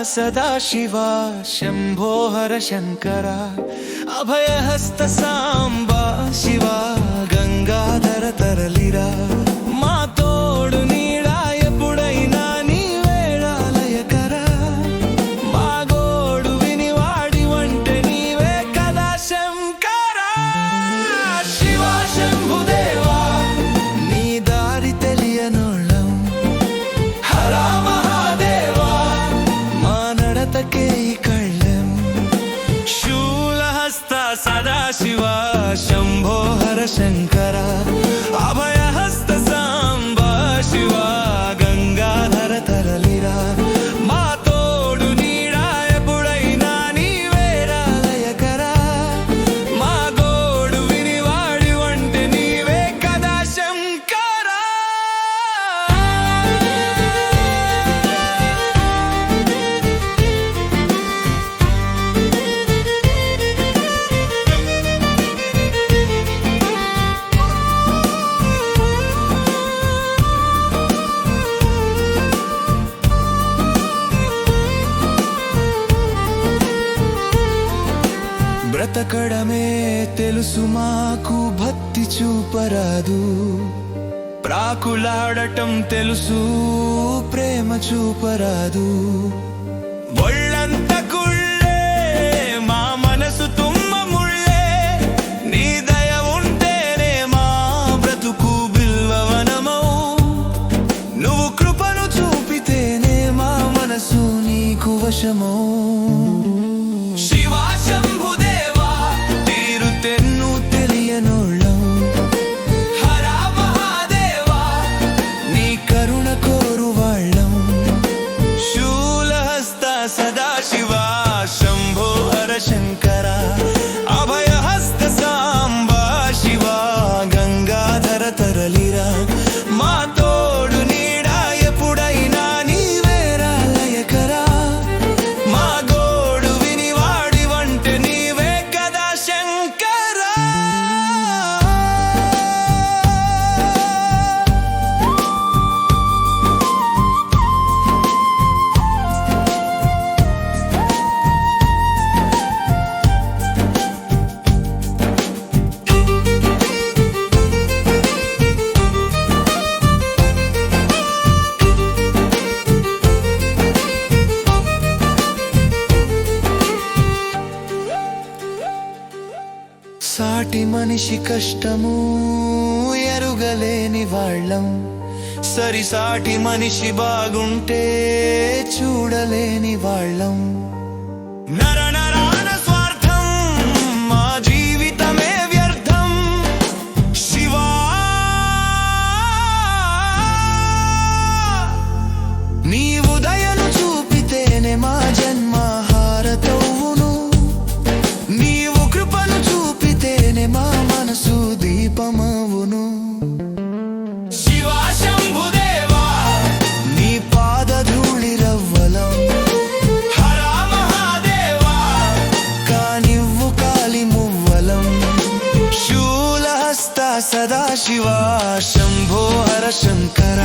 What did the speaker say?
सदाशिवा शंभो हर शंकर अभयहस्त सांबा शिवा गंगाधर तरलिरा मा तोडु नीडा एपुडैना नीवेळालयकरा मा गोडु विनिवाडि वंटे नीवे कदा शंकरा शिवा शंभुदेवा नी दारि तेलियनोळ्ळं हरा सदाशिवा शंभो हर शंकर अभयहस्त सांबा शिवा गंगाधर तरलिरा मा तोडु नीडा एपुडैना नीवेळालयकरा मा गोडु विनिवाडि वंटे नीवे कदा शंकरा బ్రతకడమే తెలుసు మాకు భక్తి చూపరాదు ప్రాకులాడటం తెలుసు ప్రేమ చూపరాదు ఒళ్ళంత కుళ్ళే మా మనసు తుమ్మ ముళ్ళే నీ దయ ఉంటేనే మా బ్రతుకు బిల్వవనమౌ నువ్వు కృపను చూపితేనే మా మనసు నీకు వశమౌ శివా శంభుదేవా తీరుతెన్ను తెలియనోళ్ళం హరా మహాదేవా నీ కరుణ కోరువాళ్ళం శూలహస్త సదాశివా శంభో హర శంకర అభయహస్త సాంబా శివా గంగాధర తరలిరా మా తోడు నీడా ఎప్పుడైనా నీవేరాలయకరా మా సాటి మనిషి కష్టము ఎరుగలేని వాళ్ళం సరిసాటి మనిషి బాగుంటే చూడలేని వాళ్ళం నరనరాన స్వార్థం మా జీవితమే వ్యర్థం శివా నీవు దయను చూపితేనే మా జన్మ హారతవును నీవు కృపను చూపితేనే మా మనసు దీపమవును శివా శంభుదేవా నీ పాదధూళి రవ్వలం హరా మహాదేవా కానివ్వు కాలి మువ్వలం శూలహస్త సదాశివా శంభో హర శంకర